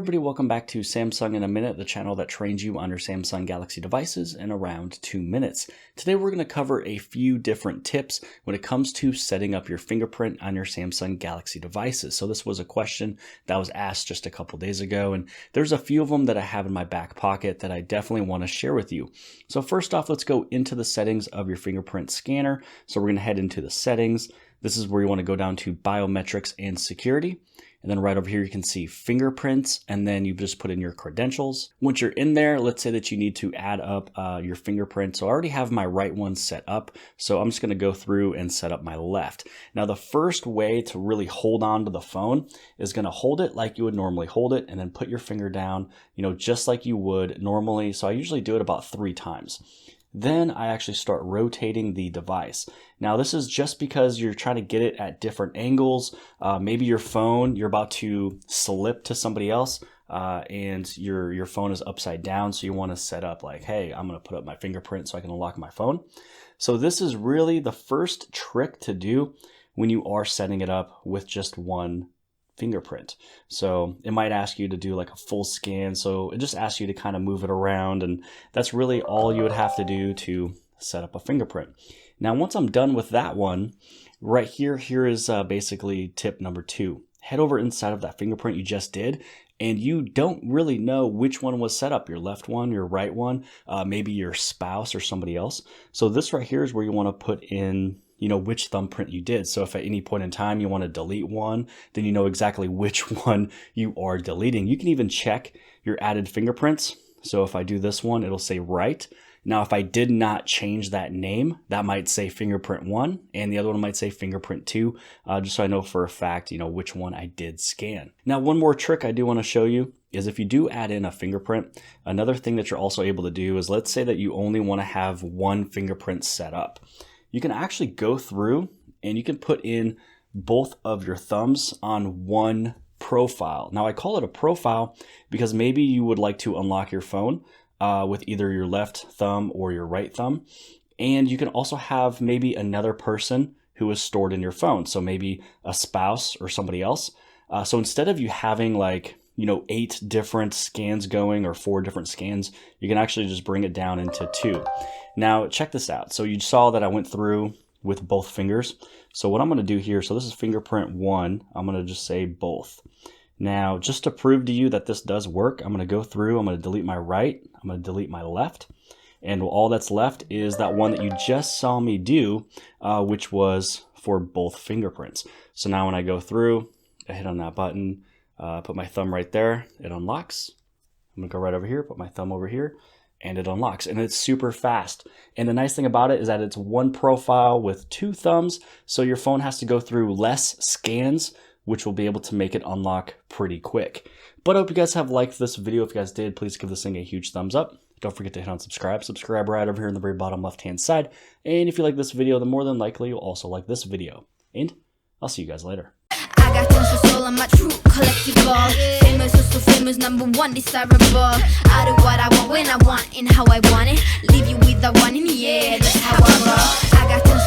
everybody, welcome back to Samsung in a Minute, the channel that trains you on your Samsung Galaxy devices in around 2 minutes. Today we're going to cover a few different tips when it comes to setting up your fingerprint on your Samsung Galaxy devices. So this was a question that was asked just a couple days ago, and there's a few of them that I have in my back pocket that I definitely want to share with you. So first off, let's go into the settings of your fingerprint scanner. So we're going to head into the settings. This is where you want to go down to biometrics and security. And then right over here, you can see fingerprints, and then you just put in your credentials. Once you're in there, let's say that you need to add up your fingerprint. So I already have my right one set up. So I'm just going to go through and set up my left. Now, the first way to really hold on to the phone is going to hold it like you would normally hold it, and then put your finger down, just like you would normally. So I usually do it about 3 times. Then I actually start rotating the device. Now this is just because you're trying to get it at different angles. Maybe your phone, you're about to slip to somebody else and your phone is upside down. So you want to set up like, hey, I'm going to put up my fingerprint so I can unlock my phone. So this is really the first trick to do when you are setting it up with just one fingerprint. So it might ask you to do like a full scan. So it just asks you to kind of move it around, and that's really all you would have to do to set up a fingerprint. Now, once I'm done with that one, right here is basically tip number 2. Head over inside of that fingerprint you just did, and you don't really know which one was set up, your left one, your right one, maybe your spouse or somebody else. So this right here is where you want to put in which thumbprint you did. So if at any point in time you want to delete one, then you know exactly which one you are deleting. You can even check your added fingerprints. So if I do this one, it'll say right. Now, if I did not change that name, that might say fingerprint 1, and the other one might say fingerprint 2, just so I know for a fact, which one I did scan. Now, one more trick I do want to show you is if you do add in a fingerprint, another thing that you're also able to do is, let's say that you only want to have one fingerprint set up. You can actually go through and you can put in both of your thumbs on one profile. Now, I call it a profile because maybe you would like to unlock your phone with either your left thumb or your right thumb. And you can also have maybe another person who is stored in your phone. So maybe a spouse or somebody else. So instead of you having like, 8 different scans going or 4 different scans, you can actually just bring it down into 2. Now, check this out. So you saw that I went through with both fingers. So what I'm going to do here, so this is fingerprint 1. I'm going to just say both. Now, just to prove to you that this does work, I'm going to go through, I'm going to delete my right, I'm going to delete my left, and all that's left is that one that you just saw me do, which was for both fingerprints. So now when I go through, I hit on that button, put my thumb right there, it unlocks. I'm going to go right over here, put my thumb over here, and it unlocks, and it's super fast. And the nice thing about it is that it's one profile with 2 thumbs, so your phone has to go through less scans, which will be able to make it unlock pretty quick. But I hope you guys have liked this video. If you guys did, please give this thing a huge thumbs up. Don't forget to hit on subscribe. Subscribe right over here in the very bottom left-hand side. And if you like this video, then more than likely you'll also like this video. And I'll see you guys later. I got tons of soul, I'm a true collectible. Famous, so famous, #1 desirable. I do what I want, when I want, and how I want it. Leave you with the one in the air, that's how I roll. I got tons